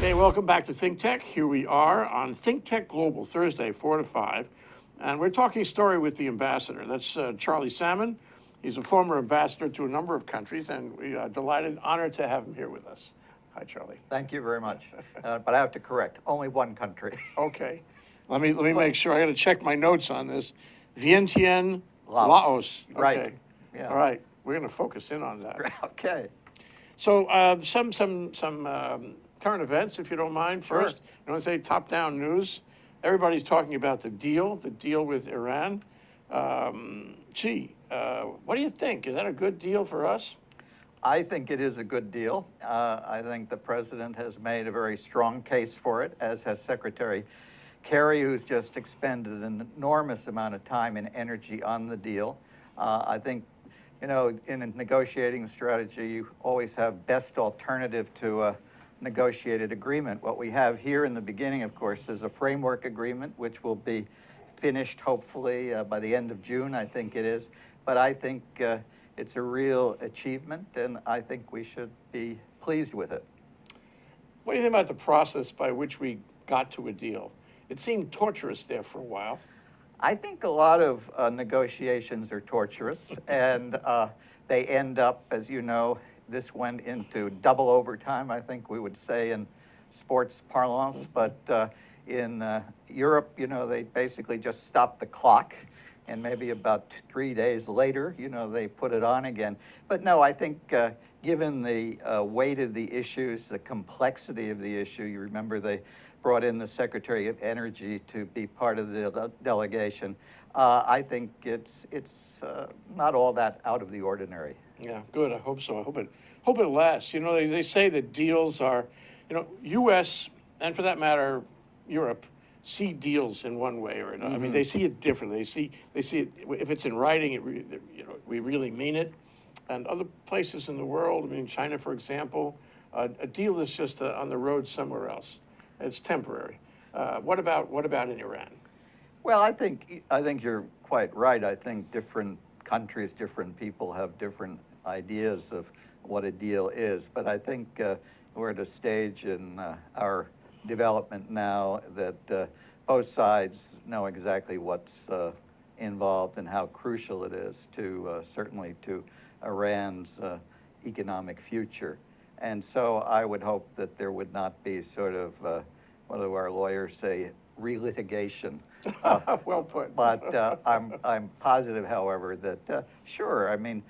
Hey, welcome back to ThinkTech. Here we are on ThinkTech Global, Thursday, 4 to 5. And we're talking story with the ambassador. That's Charlie Salmon. He's a former ambassador to a number of countries, and we are delighted, honored to have him here with us. Hi, Charlie. Thank you very much. But I have to correct, only one country. Okay. Let me make sure. I got to check my notes on this. Vientiane, Laos. Laos. Okay. Right. Yeah. All right. We're going to focus in on that. Okay. So some current events, if you don't mind. Sure. First, I want to say top-down news. Everybody's talking about the deal with Iran. What do you think? Is that a good deal for us? I think it is a good deal. I think the president has made a very strong case for it, as has Secretary Kerry, who's just expended an enormous amount of time and energy on the deal. I think, you know, in a negotiating strategy, you always have best alternative to a negotiated agreement. What we have here in the beginning, of course, is a framework agreement, which will be finished hopefully by the end of June, I think it is. But I think it's a real achievement, and I think we should be pleased with it. What do you think about the process by which we got to a deal? It seemed torturous there for a while. I think a lot of negotiations are torturous, and they end up, as you know, this went into double overtime, I think we would say in sports parlance, but in Europe, you know, they basically just stopped the clock, and maybe about 3 days later, you know, they put it on again. But no, I think given the weight of the issues, the complexity of the issue, you remember they brought in the Secretary of Energy to be part of the delegation. I think it's not all that out of the ordinary. Yeah, good. I hope so. I hope it lasts. You know, they say that deals are, you know, U.S. and for that matter, Europe see deals in one way or another. I mean, they see it differently. They see it if it's in writing. You know, we really mean it. And other places in the world, I mean, China, for example, a deal is just on the road somewhere else. It's temporary. What about in Iran? Well, I think you're quite right. I think different countries, different people have different ideas of what a deal is. But I think we're at a stage in our development now that both sides know exactly what's involved and how crucial it is to certainly to Iran's economic future. And so I would hope that there would not be sort of, what do our lawyers say, relitigation. Well put. But I'm positive, however, that sure, I mean,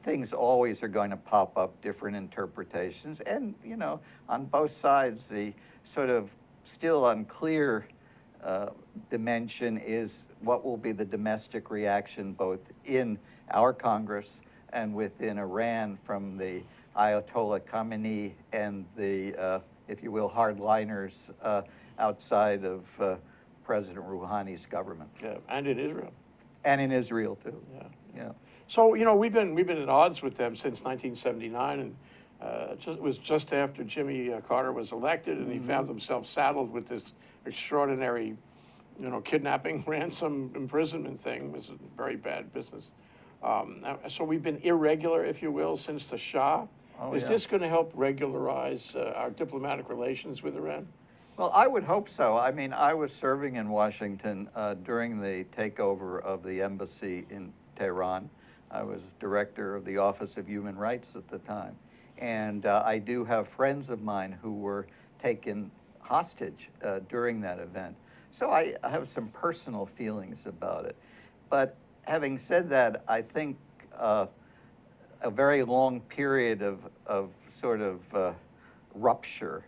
things always are going to pop up different interpretations. And, you know, on both sides, the sort of still unclear dimension is what will be the domestic reaction both in our Congress and within Iran from the Ayatollah Khamenei and the, if you will, hardliners outside of President Rouhani's government. Yeah, and in Israel. And in Israel, too. Yeah. Yeah. So, you know, we've been at odds with them since 1979, and it was just after Jimmy Carter was elected, and he found himself saddled with this extraordinary, you know, kidnapping, ransom, imprisonment thing. It was a very bad business. So we've been irregular, if you will, since the Shah. Oh, Is yeah. this going to help regularize our diplomatic relations with Iran? Well, I would hope so. I mean, I was serving in Washington during the takeover of the embassy in Tehran. I was director of the Office of Human Rights at the time. And I do have friends of mine who were taken hostage during that event. So I have some personal feelings about it. But having said that, I think a very long period of sort of rupture,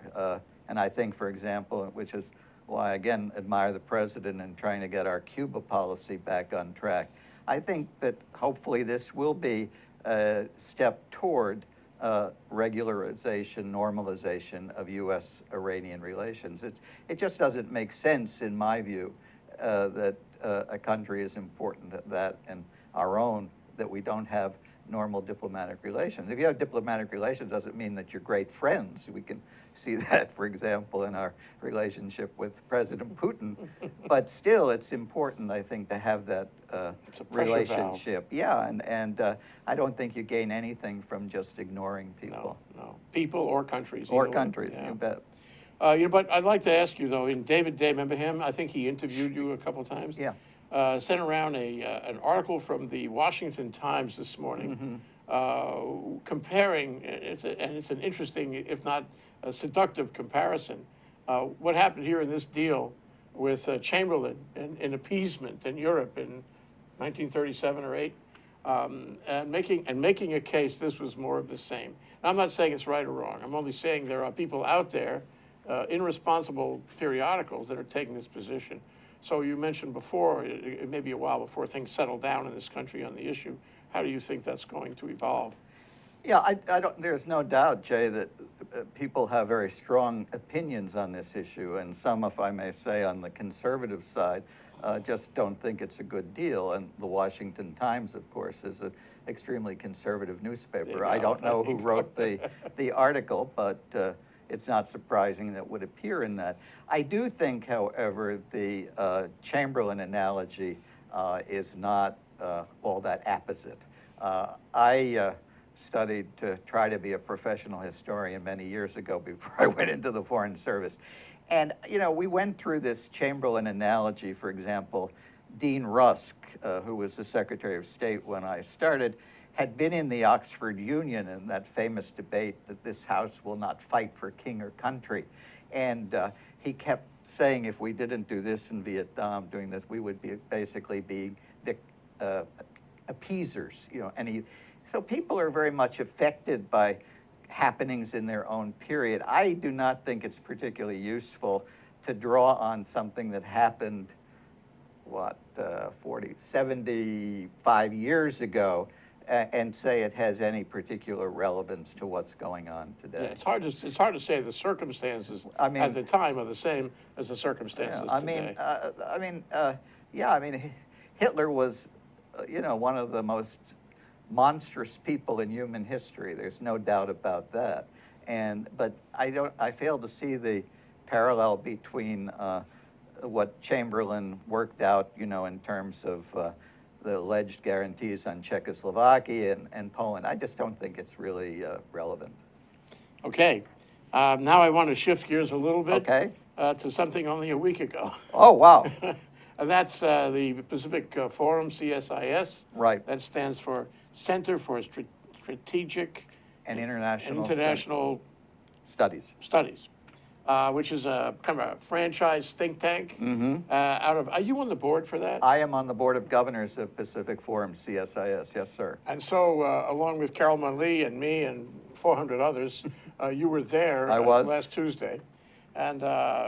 and I think, for example, which is why I again admire the president in trying to get our Cuba policy back on track. I think that hopefully this will be a step toward regularization, normalization of U.S.-Iranian relations. It just doesn't make sense, in my view, that a country as important as that and our own, that we don't have normal diplomatic relations. If you have diplomatic relations, doesn't mean that you're great friends. We can see that, for example, in our relationship with President Putin. But still, it's important, I think, to have that relationship. Yeah, and I don't think you gain anything from just ignoring people. No, people or countries. Or either way. countries, Yeah. you bet. But I'd like to ask you though, in David Day, remember him? I think he interviewed you a couple times. Yeah. Sent around an article from the Washington Times this morning, comparing, and it's an interesting, if not a seductive comparison, what happened here in this deal with Chamberlain in appeasement in Europe in 1937 or 8, and making a case this was more of the same. And I'm not saying it's right or wrong. I'm only saying there are people out there in responsible periodicals that are taking this position. So you mentioned before, it may be a while before things settle down in this country on the issue. How do you think that's going to evolve? Yeah, I don't, there's no doubt, Jay, that people have very strong opinions on this issue, and some, if I may say, on the conservative side, just don't think it's a good deal. And the Washington Times, of course, is an extremely conservative newspaper. I don't know who wrote the article, but it's not surprising that it would appear in that. I do think, however, the Chamberlain analogy is not all that apposite. I studied to try to be a professional historian many years ago before I went into the Foreign Service. And, you know, we went through this Chamberlain analogy. For example, Dean Rusk, who was the Secretary of State when I started, had been in the Oxford Union in that famous debate that this House will not fight for king or country. And he kept saying if we didn't do this in Vietnam, doing this, we would be basically be appeasers, you know. And so people are very much affected by happenings in their own period. I do not think it's particularly useful to draw on something that happened, 75 years ago, and say it has any particular relevance to what's going on today. Yeah, it's hard to say the circumstances at the time are the same as the circumstances today. Hitler was, one of the most monstrous people in human history. There's no doubt about that. But I fail to see the parallel between what Chamberlain worked out, in terms of the alleged guarantees on Czechoslovakia and Poland. I just don't think it's really relevant. Okay. Now I want to shift gears a little bit to something only a week ago. Oh, wow. And that's the Pacific Forum, CSIS. Right. That stands for Center for Strategic and International Studies, which is a kind of a franchise think tank. Are you on the board for that? I am on the board of governors of Pacific Forum, CSIS, yes, sir. And so, along with Carol Munley and me and 400 others, you were there last Tuesday. And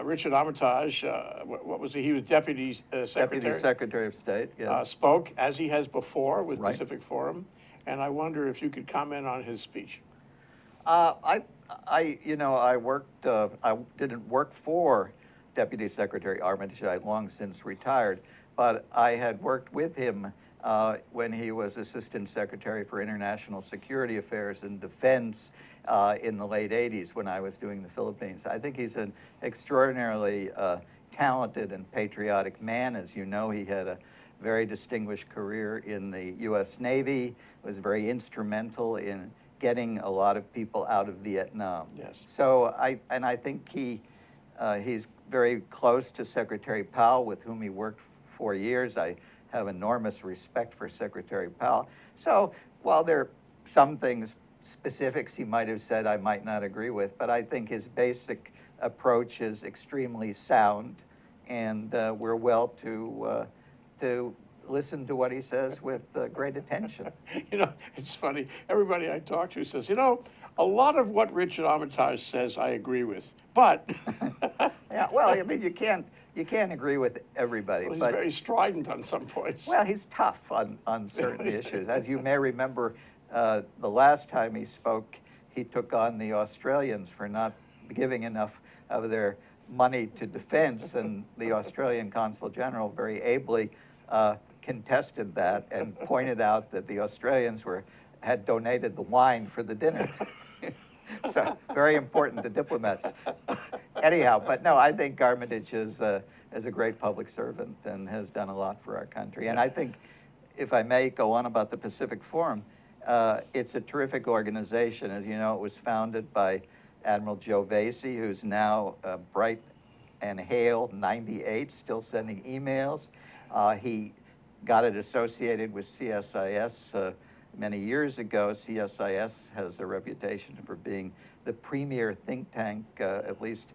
Richard Armitage, what was he? He was Deputy Secretary. Deputy Secretary of State, yes. Spoke, as he has before, with Pacific Forum. And I wonder if you could comment on his speech. I worked, I didn't work for Deputy Secretary Armitage. I long since retired, but I had worked with him when he was Assistant Secretary for International Security Affairs and Defense in the late 80s when I was doing the Philippines. I think he's an extraordinarily talented and patriotic man. As you know, he had a very distinguished career in the U.S. Navy, was very instrumental in getting a lot of people out of Vietnam. Yes. So I think he's very close to Secretary Powell, with whom he worked for years. I have enormous respect for Secretary Powell. So while there are some things, specifics he might have said I might not agree with, but I think his basic approach is extremely sound, and we're well to listen to what he says with great attention. It's funny. Everybody I talk to says, a lot of what Richard Armitage says I agree with, but... Yeah, well, I mean, you can't agree with everybody. Well, he's but very strident on some points. Well, he's tough on certain issues. As you may remember, the last time he spoke, he took on the Australians for not giving enough of their money to defense, and the Australian Consul General very ably contested that and pointed out that the Australians had donated the wine for the dinner. So very important to diplomats. Anyhow, but no, I think Armitage is a great public servant and has done a lot for our country. And I think, if I may go on about the Pacific Forum, it's a terrific organization. As you know, it was founded by Admiral Joe Vasey, who's now bright and hale, 98, still sending emails. He got it associated with CSIS many years ago. CSIS has a reputation for being the premier think tank, at least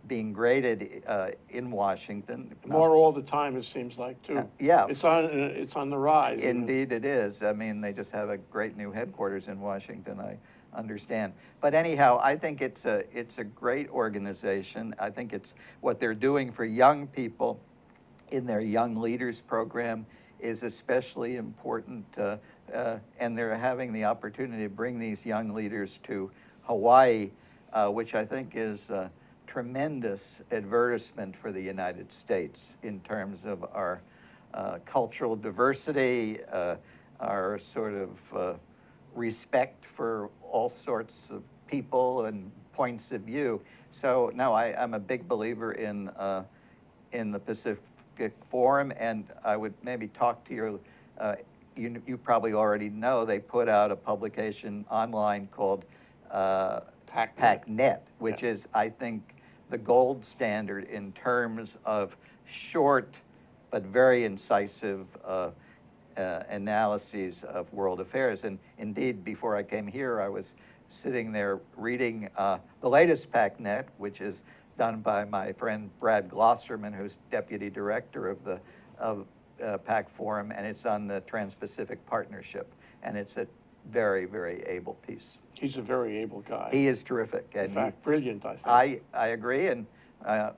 being graded in Washington. More all the time, it seems like, too. Yeah. It's on the rise. Indeed it is. I mean, they just have a great new headquarters in Washington, I understand. But anyhow, I think it's a great organization. I think it's what they're doing for young people in their Young Leaders program is especially important, and they're having the opportunity to bring these young leaders to Hawaii, which I think is a tremendous advertisement for the United States in terms of our cultural diversity, our sort of respect for all sorts of people and points of view. So no, I'm a big believer in the Pacific Forum, and I would maybe talk to your, you probably already know, they put out a publication online called PACnet, which is, I think, the gold standard in terms of short but very incisive analyses of world affairs. And indeed, before I came here, I was sitting there reading the latest PACnet, which is done by my friend Brad Glosserman, who's deputy director of the PAC Forum, and it's on the Trans-Pacific Partnership, and it's a very, very able piece. He's a very able guy. He is terrific. And in fact, brilliant, I think. I agree, and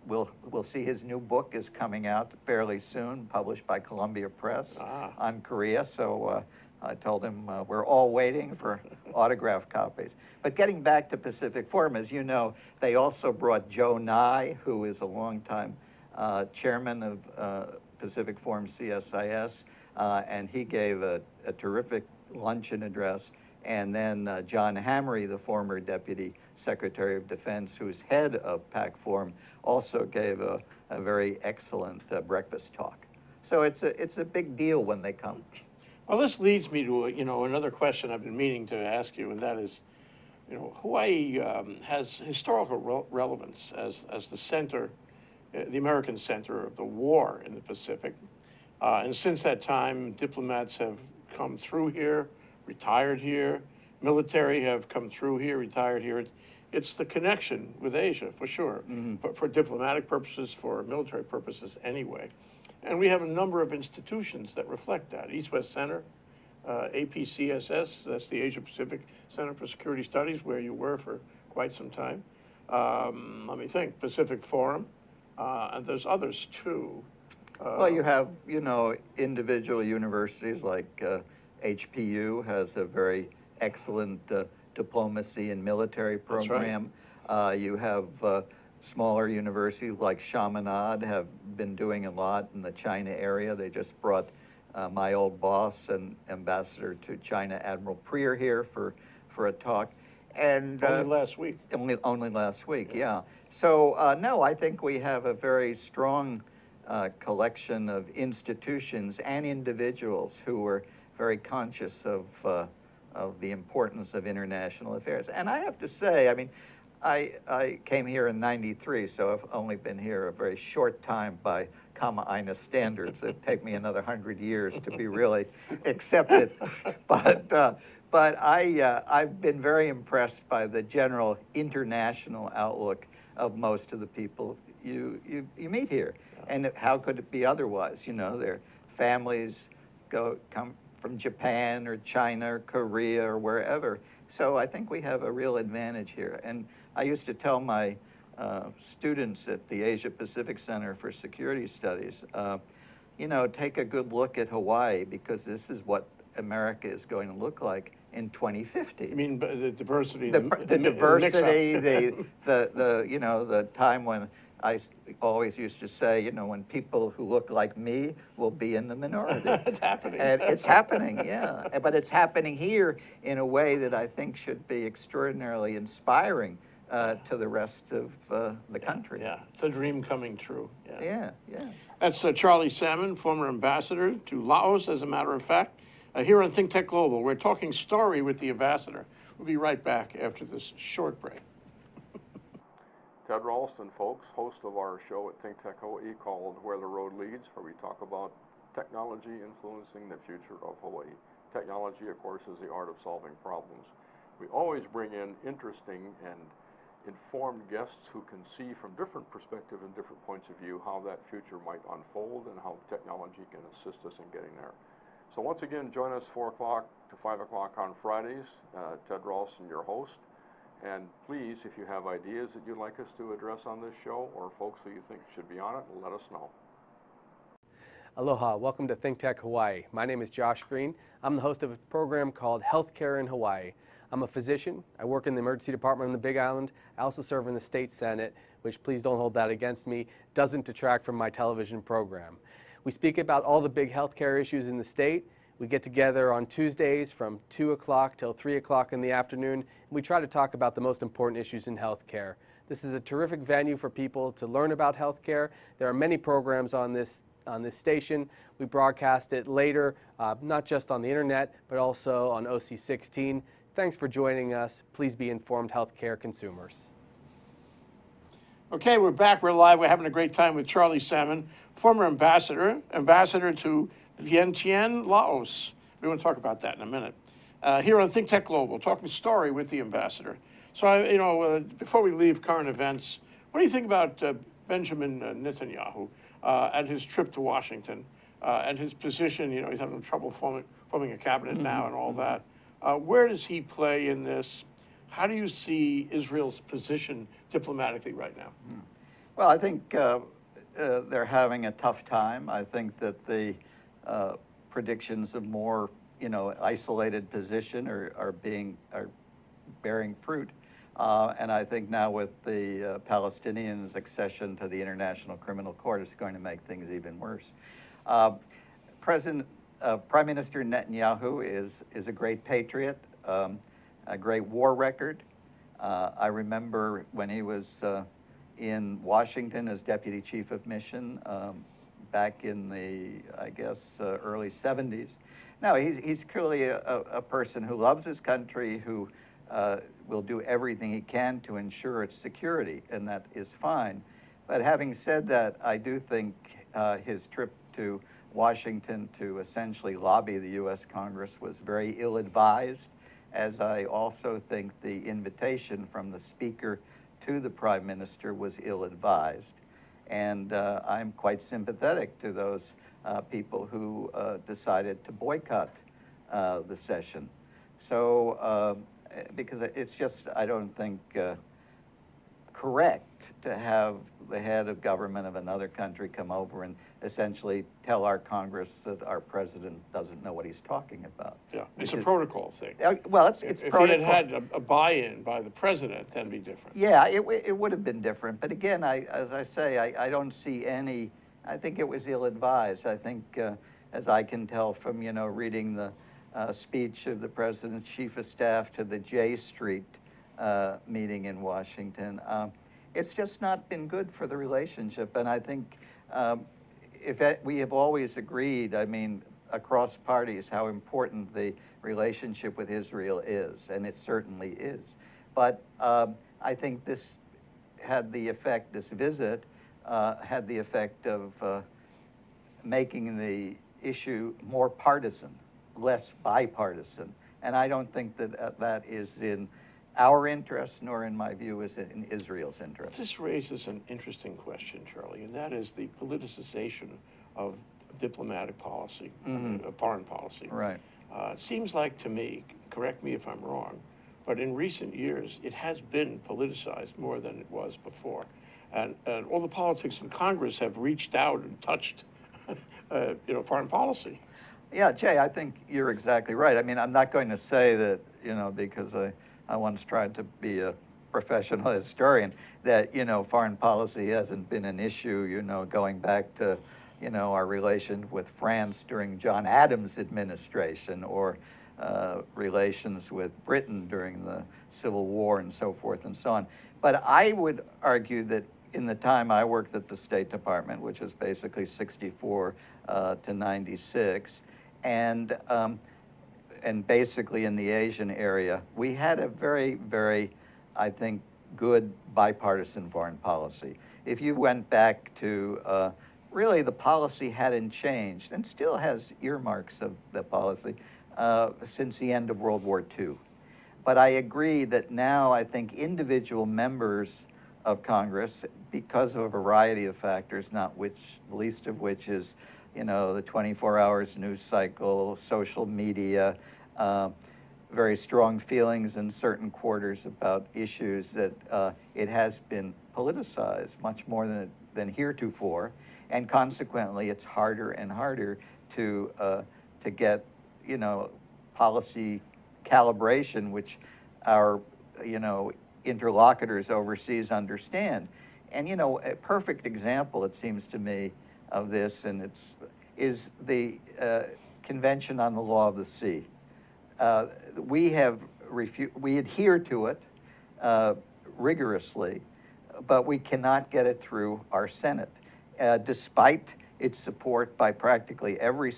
we'll see his new book is coming out fairly soon, published by Columbia Press on Korea. So I told him we're all waiting for autograph copies. But getting back to Pacific Forum, as you know, they also brought Joe Nye, who is a longtime chairman of Pacific Forum CSIS, and he gave a terrific luncheon address. And then John Hamre, the former Deputy Secretary of Defense, who's head of PAC Forum, also gave a very excellent breakfast talk. So it's a big deal when they come. Well, this leads me to another question I've been meaning to ask you, and that is, Hawaii has historical relevance as the center, the American center of the war in the Pacific, and since that time, diplomats have come through here, retired here, military have come through here, retired here. It's the connection with Asia, for sure, but for diplomatic purposes, for military purposes anyway. And we have a number of institutions that reflect that. East-West Center, APCSS, that's the Asia Pacific Center for Security Studies, where you were for quite some time. Let me think, Pacific Forum, and there's others too. Well, you have, individual universities like HPU has a very excellent diplomacy and military program. That's right. You have smaller universities like Chaminade have been doing a lot in the China area. They just brought my old boss and ambassador to China, Admiral Prier, here for a talk. And only last week. Only last week, yeah. So no, I think we have a very strong collection of institutions and individuals who are very conscious of the importance of international affairs. And I have to say, I mean, I came here in '93, so I've only been here a very short time by Kama Aina standards. It'd take me another 100 years to be really accepted. But I've been very impressed by the general international outlook of most of the people you meet here. And how could it be otherwise? Their families come from Japan or China or Korea or wherever. So I think we have a real advantage here. And I used to tell my students at the Asia Pacific Center for Security Studies, take a good look at Hawaii, because this is what America is going to look like in 2050. You mean the diversity? The diversity, the time when I always used to say, when people who look like me will be in the minority. It's happening. And it's happening, yeah. But it's happening here in a way that I think should be extraordinarily inspiring to the rest of the country. Yeah, it's a dream coming true. Yeah. That's Charlie Salmon, former ambassador to Laos, as a matter of fact. Here on ThinkTech Global, we're talking story with the ambassador. We'll be right back after this short break. Ted Ralston, folks, host of our show at ThinkTech Hawaii called Where the Road Leads, where we talk about technology influencing the future of Hawaii. Technology, of course, is the art of solving problems. We always bring in interesting and informed guests who can see from different perspectives and different points of view how that future might unfold and how technology can assist us in getting there. So once again, join us 4 o'clock to 5 o'clock on Fridays. Ted Ralston, your host. And please, if you have ideas that you'd like us to address on this show or folks who you think should be on it, let us know. Aloha, welcome to ThinkTech Hawaii. My name is Josh Green. I'm the host of a program called Healthcare in Hawaii. I'm a physician. I work in the emergency department on the Big Island. I also serve in the state senate, which, please don't hold that against me, doesn't detract from my television program. We speak about all the big healthcare issues in the state. We get together on Tuesdays from 2 o'clock till 3 o'clock in the afternoon, and we try to talk about the most important issues in healthcare. This is a terrific venue for people to learn about healthcare. There are many programs on this station. We broadcast it later, not just on the internet, but also on OC16. Thanks for joining us. Please be informed healthcare consumers. Okay, we're back. We're live. We're having a great time with Charlie Salmon, former ambassador to Vientiane, Laos. We want to talk about that in a minute. Here on ThinkTech Global, talking story with the ambassador. So, before we leave current events, what do you think about Benjamin Netanyahu and his trip to Washington and his position? You know, he's having trouble forming a cabinet now and all that. Where does he play in this? How do you see Israel's position diplomatically right now? Well, I think they're having a tough time. I think that the predictions of more, isolated position are bearing fruit. And I think now with the Palestinians' accession to the International Criminal Court, it's going to make things even worse. Prime Minister Netanyahu is a great patriot, a great war record. I remember when he was in Washington as Deputy Chief of Mission back in the, early 70s. Now, he's clearly a person who loves his country, who will do everything he can to ensure its security, and that is fine. But having said that, I do think his trip to Washington to essentially lobby the U.S. Congress was very ill-advised, as I also think the invitation from the Speaker to the Prime Minister was ill-advised. And I'm quite sympathetic to those people who decided to boycott the session. So, because it's just, I don't think, correct to have the head of government of another country come over and essentially tell our Congress that our president doesn't know what he's talking about. Yeah, it's a protocol thing. Well, it's If protocol. he had had a buy-in by the president, then it'd be different. Yeah, it would have been different. But again, as I say, I don't see any, I think it was ill-advised. I think, as I can tell from, reading the speech of the president's chief of staff to the J Street meeting in Washington, it's just not been good for the relationship. And I think we have always agreed, across parties, how important the relationship with Israel is, and it certainly is. But I think this visit had the effect of making the issue more partisan, less bipartisan. And I don't think that that is in our interest, nor in my view is it in Israel's interest. This raises an interesting question, Charlie, and that is the politicization of diplomatic policy, foreign policy. Right. It seems like to me, correct me if I'm wrong, but in recent years, it has been politicized more than it was before. And all the politics in Congress have reached out and touched, foreign policy. Yeah, Jay, I think you're exactly right. I'm not going to say that, because I once tried to be a professional historian, that, foreign policy hasn't been an issue, going back to, our relation with France during John Adams' administration, or relations with Britain during the Civil War and so forth and so on. But I would argue that in the time I worked at the State Department, which was basically 64 to 96, and basically in the Asian area, we had a very, very, I think, good bipartisan foreign policy. If you went back to, really the policy hadn't changed and still has earmarks of the policy since the end of World War II. But I agree that now I think individual members of Congress, because of a variety of factors, not least of which is, you know, the 24 hours news cycle, social media, very strong feelings in certain quarters about issues that it has been politicized much more than heretofore, and consequently it's harder and harder to get, you know, policy calibration, which our, you know, interlocutors overseas understand. And, you know, a perfect example, it seems to me, of this, and is the Convention on the Law of the Sea. We adhere to it rigorously, but we cannot get it through our Senate, despite its support by practically every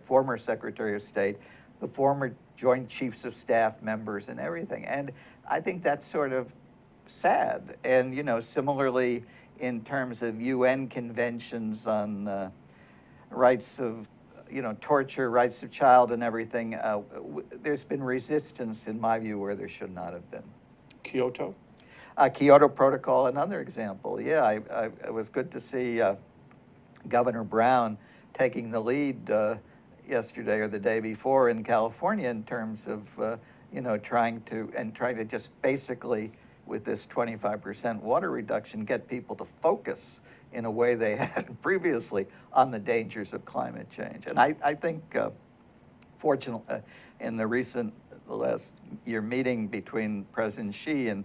former Secretary of State, the former Joint Chiefs of Staff members and everything. And I think that's sort of sad. And, you know, similarly, in terms of UN conventions on rights of, you know, torture, rights of child and everything, there's been resistance, in my view, where there should not have been. Kyoto? Kyoto Protocol, another example. Yeah, it was good to see Governor Brown taking the lead yesterday or the day before in California in terms of, you know, trying to just basically, with this 25% water reduction, get people to focus in a way they hadn't previously on the dangers of climate change. And I think, fortunately, in the last year meeting between President Xi and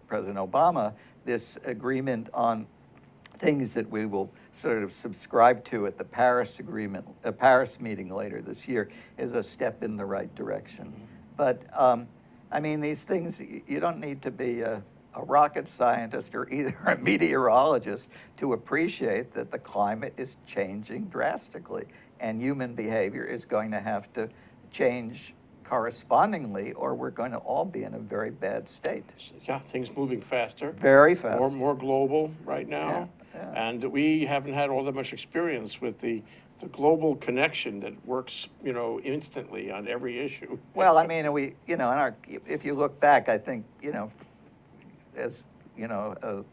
President Obama, this agreement on things that we will sort of subscribe to at the Paris meeting later this year is a step in the right direction. But I mean, these things, you don't need to be a rocket scientist or either a meteorologist to appreciate that the climate is changing drastically, and human behavior is going to have to change correspondingly, or we're going to all be in a very bad state. Yeah, things moving faster. Very fast. More global right now. Yeah. And we haven't had all that much experience with the global connection that works, you know, instantly on every issue. Well, I mean, you know, if you look back, I think, you know, as, you know,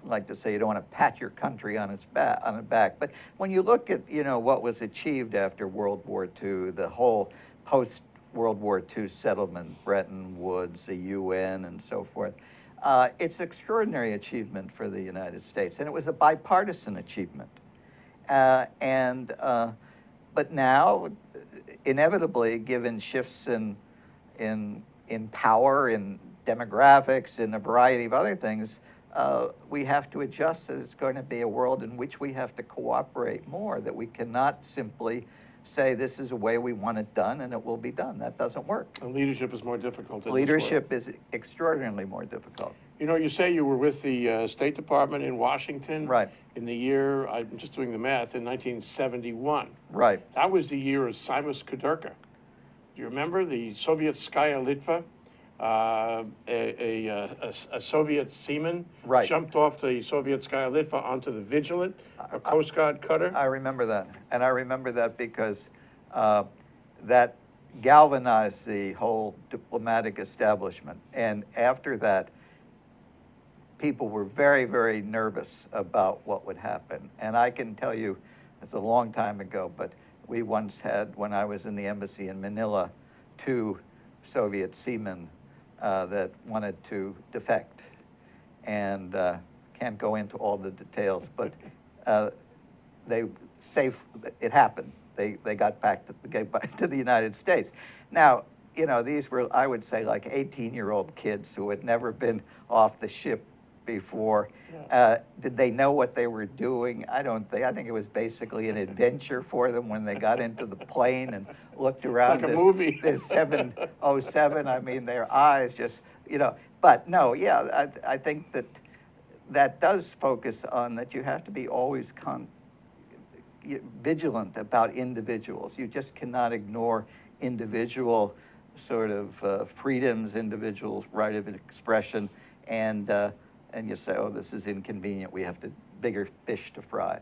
like to say, you don't want to pat your country on the back, but when you look at, you know, what was achieved after World War II, the whole post-World War II settlement, Bretton Woods, the UN, and so forth, it's extraordinary achievement for the United States, and it was a bipartisan achievement. But now, inevitably, given shifts in power, in demographics, in a variety of other things, we have to adjust that it's going to be a world in which we have to cooperate more, that we cannot simply say this is a way we want it done and it will be done. That doesn't work. And leadership is more difficult. Leadership is extraordinarily more difficult. You know, you say you were with the State Department in Washington. Right. In the year, I'm just doing the math, in 1971. Right. That was the year of Simus Kudurka. Do you remember the Sovietskaya Litva? A Soviet seaman jumped off the Sovietskaya Litva onto the Vigilant, a Coast Guard cutter. I remember that. And I remember that because that galvanized the whole diplomatic establishment. And after that, people were very, very nervous about what would happen. And I can tell you, it's a long time ago, but we once had, when I was in the embassy in Manila, 2 Soviet seamen that wanted to defect. And can't go into all the details, but it happened. They got back to the United States. Now, you know, these were, I would say, like 18-year-old kids who had never been off the ship before. Did they know what they were doing? I don't think. I think it was basically an adventure for them when they got into the plane and looked around. It's like a movie. This 707. I mean, their eyes just, you know. But no, yeah, I think that does focus on that you have to be always vigilant about individuals. You just cannot ignore individual sort of freedoms, individual right of expression, and you say, oh, this is inconvenient, we have bigger fish to fry.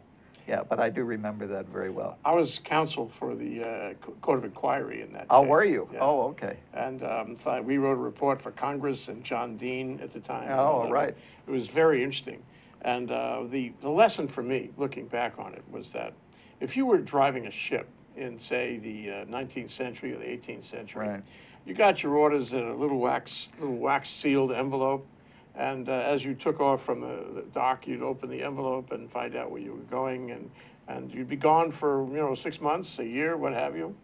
Yeah, but I do remember that very well. I was counsel for the Court of Inquiry in that Oh, case. were you? Yeah. Oh, okay. And so we wrote a report for Congress and John Dean at the time. Oh, right. It was very interesting. And the lesson for me, looking back on it, was that if you were driving a ship in, say, the 19th century or the 18th century, Right. you got your orders in a little wax sealed envelope. And as you took off from the dock, you'd open the envelope and find out where you were going, and you'd be gone for 6 months, a year, what have you.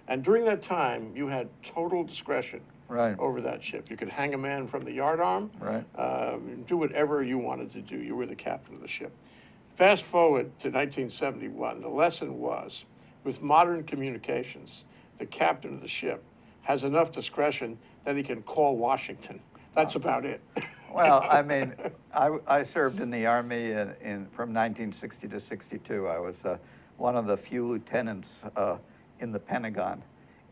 And during that time, you had total discretion Right. over that ship. You could hang a man from the yardarm, Right. Do whatever you wanted to do. You were the captain of the ship. Fast forward to 1971, the lesson was, with modern communications, the captain of the ship has enough discretion that he can call Washington. That's about it. Well, I mean, I served in the Army from 1960 to 62. I was one of the few lieutenants in the Pentagon.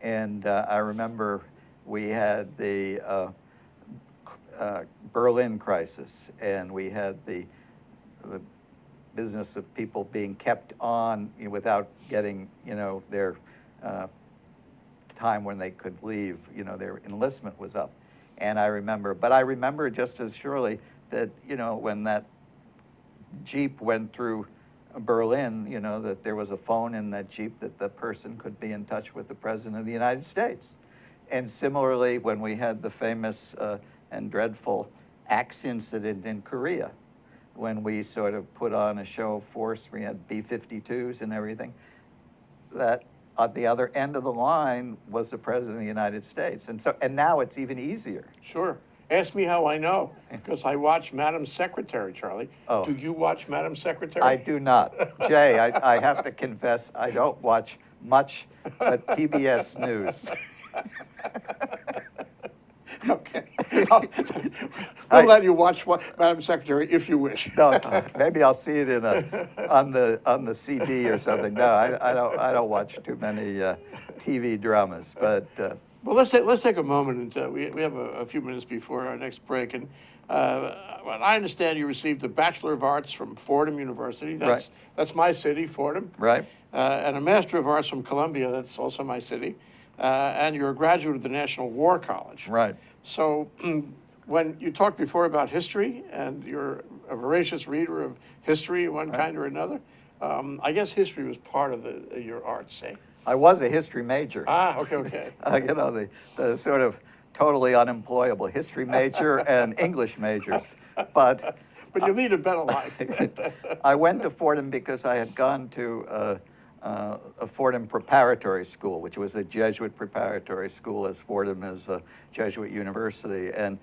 And I remember we had the Berlin crisis, and we had the business of people being kept on without getting, their time when they could leave, their enlistment was up. And I remember just as surely that, when that Jeep went through Berlin, that there was a phone in that Jeep that the person could be in touch with the President of the United States. And similarly, when we had the famous and dreadful axe incident in Korea, when we sort of put on a show of force, we had B-52s and everything, that at the other end of the line was the President of the United States. And now it's even easier. Sure. Ask me how I know, because I watch Madam Secretary, Charlie. Oh. Do you watch Madam Secretary? I do not. Jay, I have to confess, I don't watch much but PBS News. Okay. We'll let you watch Madam Secretary if you wish. No, maybe I'll see it on the CD or something. No, I don't watch too many TV dramas, but. Well, let's take a moment, and we have a few minutes before our next break. And well, I understand you received a Bachelor of Arts from Fordham University. That's my city, Fordham. Right. And a Master of Arts from Columbia. That's also my city. And you're a graduate of the National War College. Right. So when you talked before about history, and you're a voracious reader of history, one kind or another, I guess history was part of your arts, eh? I was a history major. Ah, okay. The sort of totally unemployable history major and English majors. But you lead a better life. I went to Fordham because I had gone to a Fordham preparatory school, which was a Jesuit preparatory school, as Fordham is a Jesuit university, and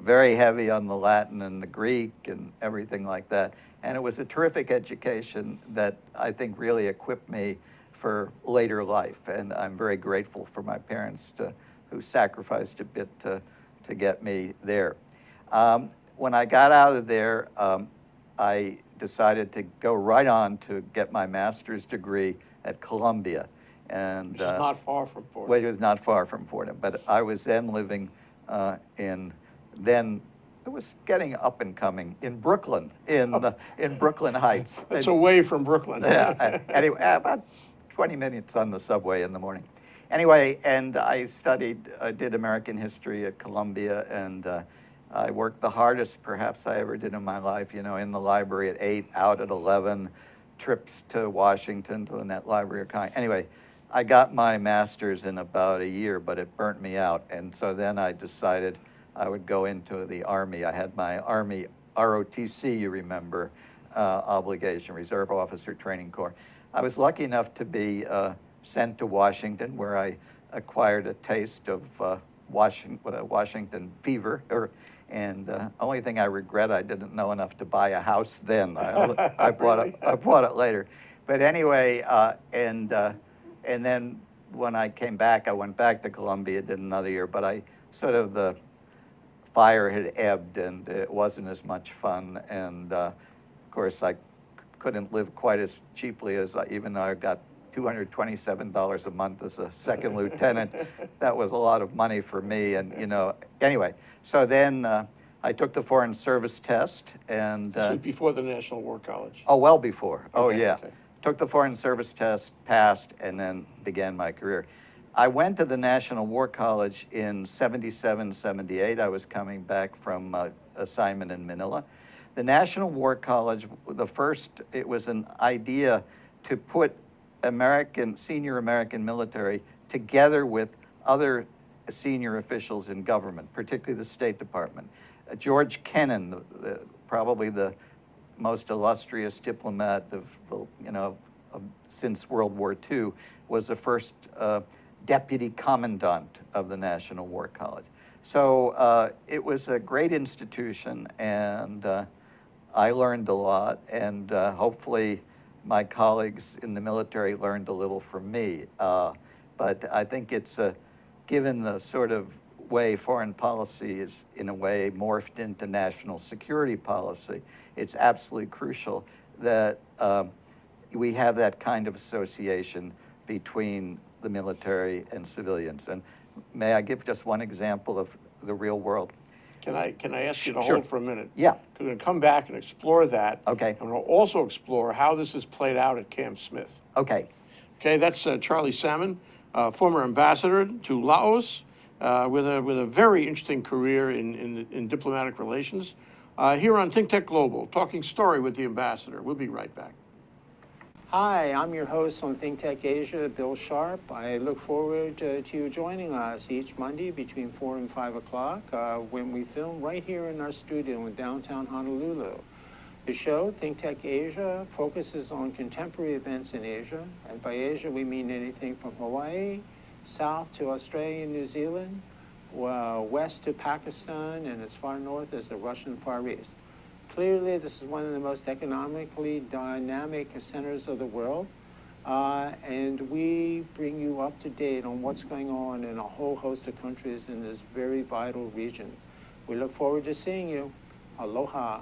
very heavy on the Latin and the Greek and everything like that. And it was a terrific education that I think really equipped me for later life, and I'm very grateful for my parents who sacrificed a bit to get me there. When I got out of there, I decided to go right on to get my master's degree at Columbia. And, Which is not far from Fordham. Well, it was not far from Fordham, but I was then living it was getting up and coming in Brooklyn, in Brooklyn Heights. It's away from Brooklyn. Yeah, anyway, about 20 minutes on the subway in the morning. Anyway, and I did American history at Columbia, and I worked the hardest perhaps I ever did in my life, in the library at 8, out at 11, trips to Washington to the Net Library of Congress. Anyway, I got my master's in about a year, but it burnt me out. And so then I decided I would go into the Army. I had my Army ROTC, you remember, obligation, Reserve Officer Training Corps. I was lucky enough to be sent to Washington, where I acquired a taste of Washington fever. And only thing I regret, I didn't know enough to buy a house then. I bought it later. But anyway, and then when I came back, I went back to Columbia, did another year. But the fire had ebbed, and it wasn't as much fun. And of course, I couldn't live quite as cheaply as even though I got $227 a month as a second lieutenant. That was a lot of money for me, and anyway. So then I took the Foreign Service test, and This was before the National War College. oh, well before. Oh, Okay, yeah. okay. Took the Foreign Service test, passed, and then began my career. I went to the National War College in 77, 78. I was coming back from assignment in Manila. The National War College, it was an idea to put senior American military together with other senior officials in government, particularly the State Department. George Kennan, probably the most illustrious diplomat since World War II, was the first deputy commandant of the National War College. So it was a great institution, and I learned a lot, and hopefully my colleagues in the military learned a little from me. But I think it's, given the sort of way foreign policy is in a way morphed into national security policy, it's absolutely crucial that we have that kind of association between the military and civilians. And may I give just one example of the real world? Can I ask you to Sure. hold for a minute? Yeah. We're going to come back and explore that. Okay. And we'll also explore how this is played out at Camp Smith. Okay. Okay, that's Charlie Salmon, former ambassador to Laos, with a very interesting career in diplomatic relations. Here on ThinkTech Global, talking story with the ambassador. We'll be right back. Hi, I'm your host on ThinkTech Asia, Bill Sharp. I look forward to you joining us each Monday between 4 and 5 o'clock when we film right here in our studio in downtown Honolulu. The show, ThinkTech Asia, focuses on contemporary events in Asia. And by Asia, we mean anything from Hawaii, south to Australia and New Zealand, west to Pakistan, and as far north as the Russian Far East. Clearly, this is one of the most economically dynamic centers of the world, and we bring you up to date on what's going on in a whole host of countries in this very vital region. We look forward to seeing you. Aloha.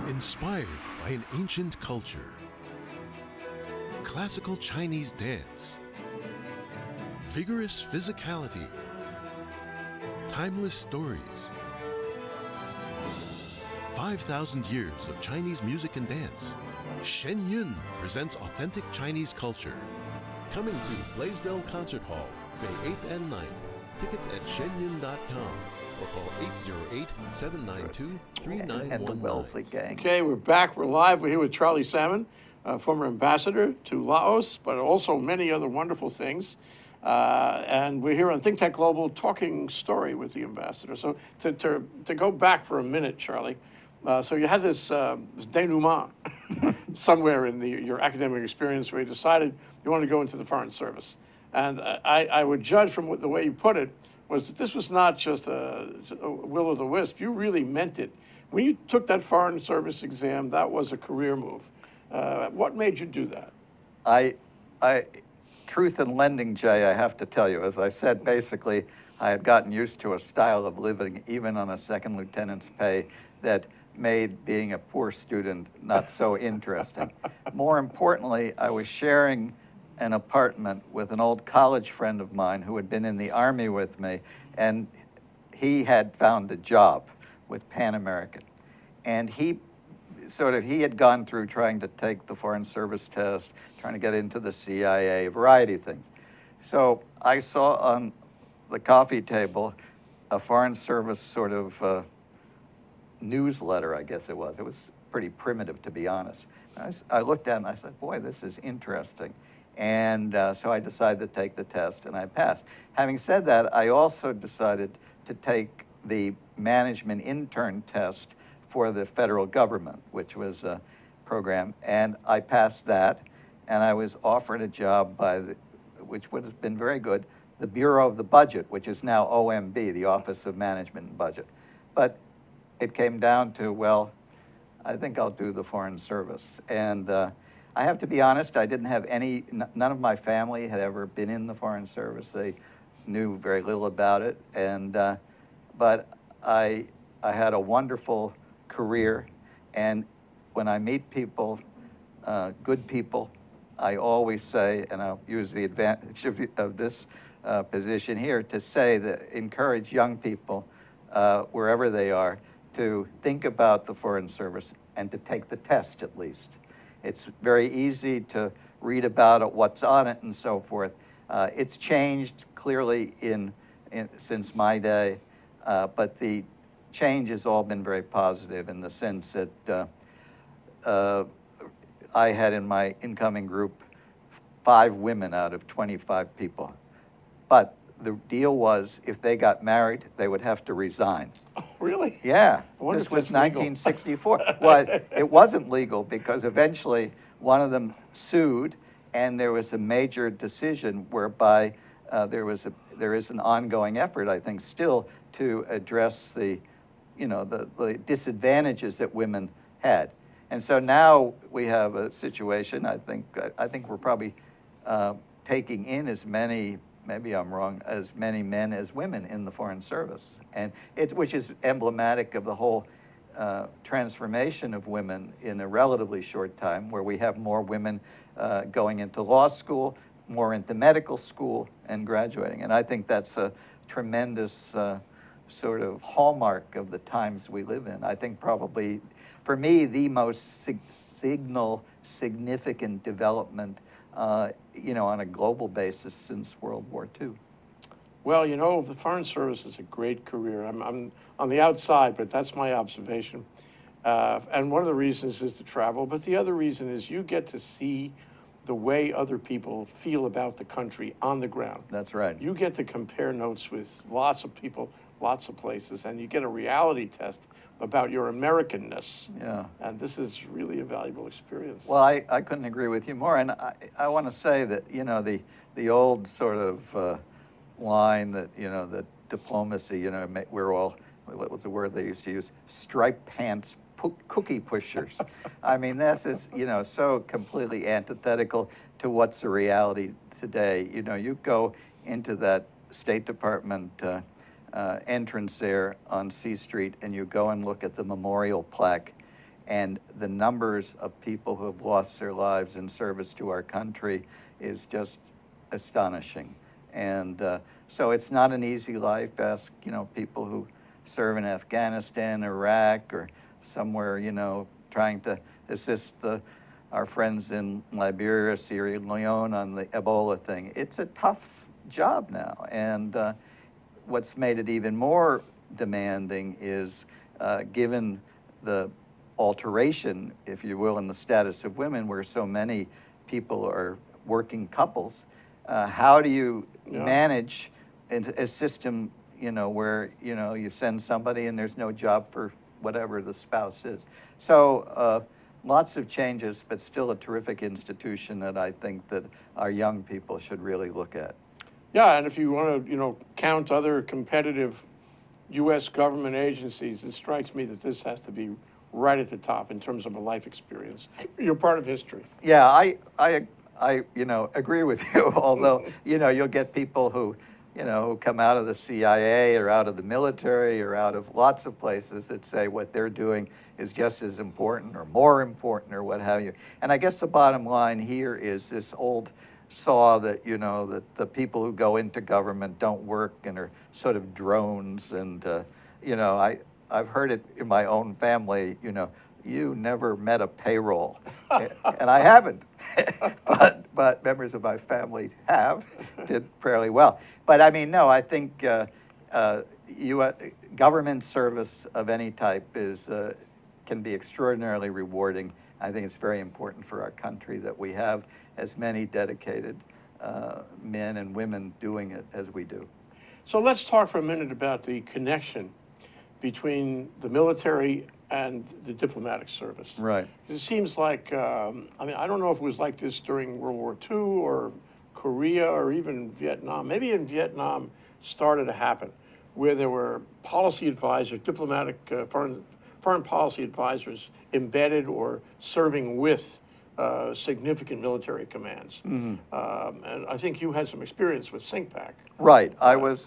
Inspired by an ancient culture, classical Chinese dance, vigorous physicality, timeless stories, 5,000 years of Chinese music and dance, Shen Yun presents authentic Chinese culture. Coming to Blaisdell Concert Hall, May 8th and 9th. Tickets at shenyun.com or call 808-792-3919. And the Wellesley gang. Okay, we're back. We're live. We're here with Charlie Salmon, former ambassador to Laos, but also many other wonderful things. And we're here on ThinkTech Global talking story with the ambassador. So to go back for a minute, Charlie, so you had this denouement somewhere in your academic experience where you decided you wanted to go into the Foreign Service. And I would judge from the way you put it was that this was not just a will o' the wisp. You really meant it. When you took that Foreign Service exam, that was a career move. What made you do that? Truth in lending, Jay, I have to tell you, as I said, basically, I had gotten used to a style of living, even on a second lieutenant's pay, that made being a poor student not so interesting. More importantly, I was sharing an apartment with an old college friend of mine who had been in the Army with me, and he had found a job with Pan American. And he had gone through trying to take the Foreign Service test, trying to get into the CIA, a variety of things. So I saw on the coffee table a Foreign Service sort of newsletter, I guess it was. It was pretty primitive, to be honest. I looked at it and I said, boy, this is interesting. And so I decided to take the test, and I passed. Having said that, I also decided to take the management intern test for the federal government, which was a program, and I passed that, and I was offered a job which would have been very good, the Bureau of the Budget, which is now OMB, the Office of Management and Budget. But it came down to, well, I think I'll do the Foreign Service. And I have to be honest, I didn't have none of my family had ever been in the Foreign Service. They knew very little about it, and but I had a wonderful career, and when I meet people, good people, I always say, and I'll use the advantage of this position here to say that encourage young people, wherever they are, to think about the Foreign Service and to take the test at least. It's very easy to read about it, what's on it, and so forth. It's changed clearly since my day, but the change has all been very positive in the sense that I had in my incoming group 5 women out of 25 people. But the deal was, if they got married, they would have to resign. Oh, really? Yeah, I wonder this if was that's legal. 1964. Well, it wasn't legal because eventually one of them sued, and there was a major decision whereby there is an ongoing effort, I think, still to address the disadvantages that women had. And so now we have a situation, I think we're probably taking in as many, maybe I'm wrong, as many men as women in the Foreign Service, and which is emblematic of the whole transformation of women in a relatively short time, where we have more women going into law school, more into medical school, and graduating. And I think that's a tremendous sort of hallmark of the times we live in. I think probably, for me, the most significant development, on a global basis since World War II. Well, the Foreign Service is a great career. I'm on the outside, but that's my observation. And one of the reasons is to travel, but the other reason is you get to see the way other people feel about the country on the ground. That's right. You get to compare notes with lots of people, lots of places, and you get a reality test about your Americanness. Yeah. And this is really a valuable experience. Well, I couldn't agree with you more. And I want to say that, the old sort of line that, that diplomacy, we're all, what was the word they used to use? Striped pants cookie pushers. I mean, this is, so completely antithetical to what's the reality today. You go into that State Department entrance there on C Street, and you go and look at the memorial plaque, and the numbers of people who have lost their lives in service to our country is just astonishing. And so it's not an easy life. Ask, people who serve in Afghanistan, Iraq, or somewhere, trying to assist our friends in Liberia, Sierra Leone on the Ebola thing. It's a tough job now. And what's made it even more demanding is, given the alteration, if you will, in the status of women, where so many people are working couples, how do you manage a system, where, you send somebody and there's no job for whatever the spouse is. So lots of changes, but still a terrific institution that I think that our young people should really look at. Yeah, and if you want to, count other competitive U.S. government agencies, it strikes me that this has to be right at the top in terms of a life experience. You're part of history. Yeah, I agree with you. Although, you'll get people who, who come out of the CIA or out of the military or out of lots of places that say what they're doing is just as important or more important or what have you. And I guess the bottom line here is this old saw that, that the people who go into government don't work and are sort of drones. And, I've heard it in my own family, you never met a payroll. And I haven't, but members of my family have, did fairly well. But I mean, no, I think government service of any type can be extraordinarily rewarding. I think it's very important for our country that we have as many dedicated men and women doing it as we do. So let's talk for a minute about the connection between the military and the diplomatic service. Right. It seems like, I don't know if it was like this during World War II or Korea or even Vietnam. Maybe in Vietnam started to happen, where there were policy advisors, diplomatic, foreign policy advisors embedded or serving with significant military commands. Mm-hmm. And I think you had some experience with SINCPAC. Right. I was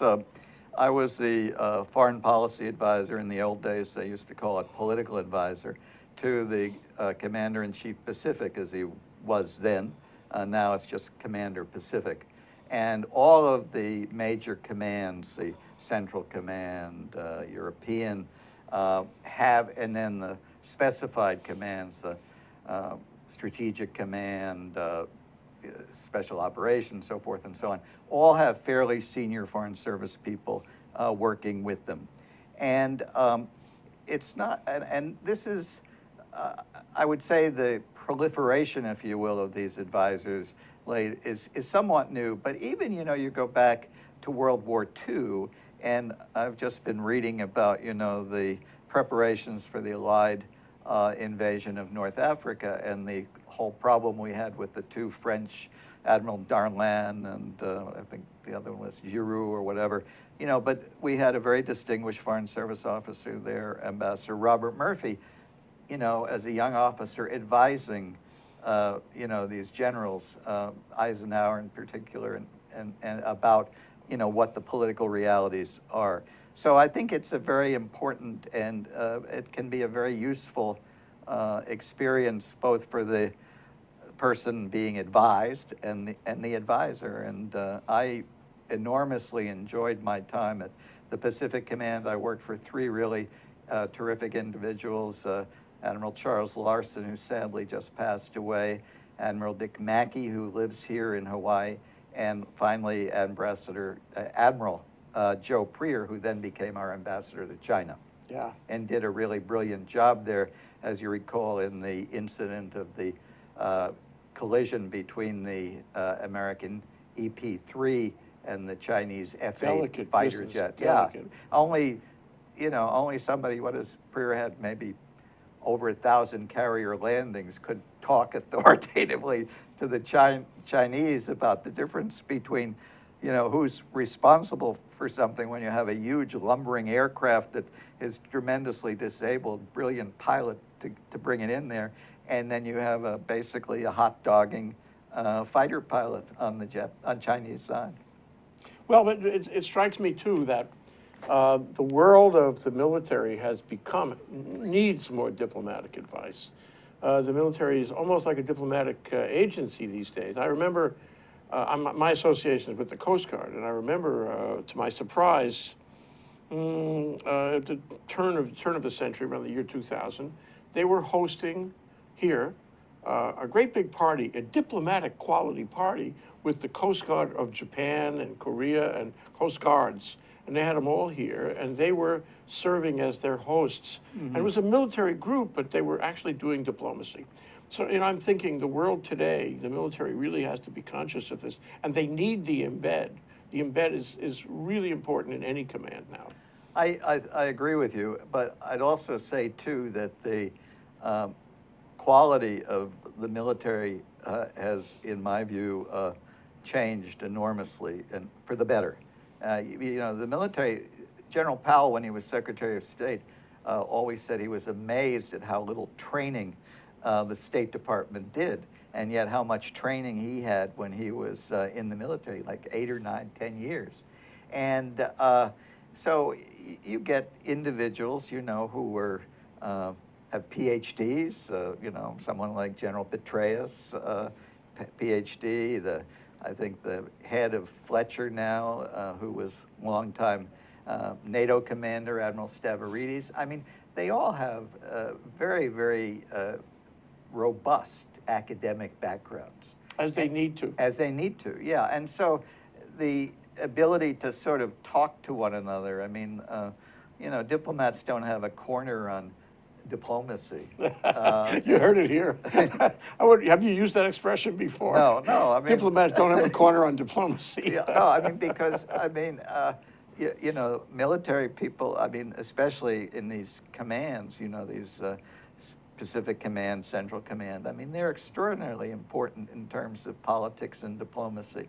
the foreign policy advisor in the old days. They used to call it political advisor to the Commander-in-Chief Pacific, as he was then, Now it's just Commander Pacific. And all of the major commands, the Central Command, European, have, and then the specified commands, Strategic Command, Special Operations, so forth and so on, all have fairly senior Foreign Service people working with them. And it's not, and this is, I would say the proliferation, if you will, of these advisors is somewhat new, but even, you go back to World War II, and I've just been reading about, the preparations for the Allied invasion of North Africa and the whole problem we had with the two French, Admiral Darlan and I think the other one was Giroux or whatever, but we had a very distinguished Foreign Service officer there, Ambassador Robert Murphy, as a young officer advising, these generals, Eisenhower in particular, and about, what the political realities are. So I think it's a very important and it can be a very useful experience both for the person being advised and the advisor. And I enormously enjoyed my time at the Pacific Command. I worked for three really terrific individuals, Admiral Charles Larson, who sadly just passed away, Admiral Dick Mackey, who lives here in Hawaii, and finally Admiral Joe Preer, who then became our ambassador to China. Yeah. And did a really brilliant job there, as you recall, in the incident of the collision between the American EP-3 and the Chinese F-8 fighter jet. Delicate. Yeah, only somebody, Preer had maybe over 1,000 carrier landings, could talk authoritatively to the Chinese about the difference between, who's responsible for something when you have a huge lumbering aircraft that is tremendously disabled, brilliant pilot to bring it in there, and then you have basically a hot-dogging fighter pilot on on Chinese side. Well, but it strikes me too that the world of the military needs more diplomatic advice. The military is almost like a diplomatic agency these days. I remember my association is with the Coast Guard, and I remember, to my surprise, at the turn of the century, around the year 2000, they were hosting here a great big party, a diplomatic quality party with the Coast Guard of Japan and Korea and Coast Guards. And they had them all here, and they were serving as their hosts. Mm-hmm. And it was a military group, but they were actually doing diplomacy. So, I'm thinking the world today, the military really has to be conscious of this, and they need the embed. The embed is really important in any command now. I agree with you, but I'd also say, too, that the quality of the military has, in my view, changed enormously, and for the better. The military, General Powell, when he was Secretary of State, always said he was amazed at how little training the State Department did, and yet how much training he had when he was in the military, like 8 or 9, 10 years. And so you get individuals, who were have PhDs, someone like General Petraeus, PhD, I think the head of Fletcher now, who was longtime NATO commander, Admiral Stavridis. I mean, they all have very, very robust academic backgrounds. As they need to. As they need to, yeah. And so the ability to sort of talk to one another, I mean, diplomats don't have a corner on diplomacy. You heard it here. Have you used that expression before? No. I mean, diplomats don't have a corner on diplomacy. Yeah, no, I mean, because, military people, especially in these commands, these Pacific Command, Central Command, they're extraordinarily important in terms of politics and diplomacy.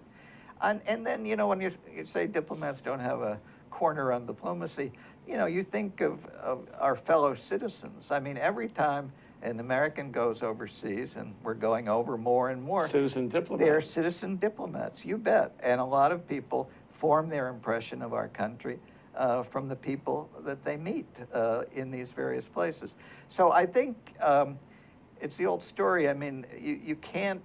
And then, when you say diplomats don't have a corner on diplomacy, you think of our fellow citizens. Every time an American goes overseas, and we're going over more and more. Citizen diplomats. They're citizen diplomats, you bet. And a lot of people form their impression of our country from the people that they meet in these various places. So I think it's the old story. You can't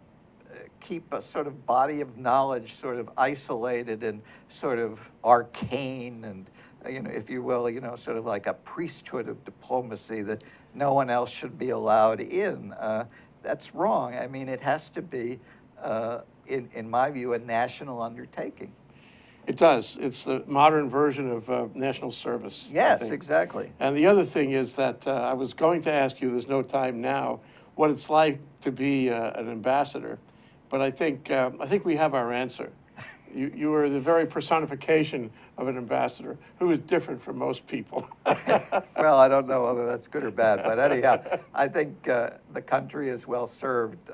keep a sort of body of knowledge sort of isolated and sort of arcane and, if you will, sort of like a priesthood of diplomacy that no one else should be allowed in. That's wrong. I mean, it has to be, in my view, a national undertaking. It does. It's the modern version of national service. I Yes, think. exactly. And the other thing is that I was going to ask you, there's no time now, what it's like to be an ambassador, but I think we have our answer. You are the very personification of an ambassador who is different from most people. Well, I don't know whether that's good or bad, but anyhow, I think the country is well served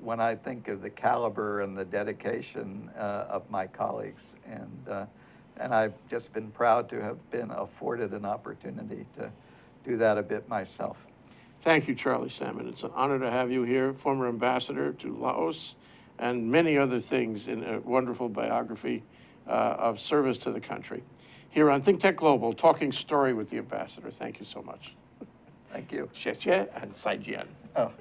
when I think of the caliber and the dedication of my colleagues, and I've just been proud to have been afforded an opportunity to do that a bit myself. Thank you, Charlie Salmon. It's an honor to have you here, former ambassador to Laos, and many other things in a wonderful biography of service to the country. Here on ThinkTech Global, talking story with the ambassador. Thank you so much. Thank you. Xie xie and Saigon. Oh.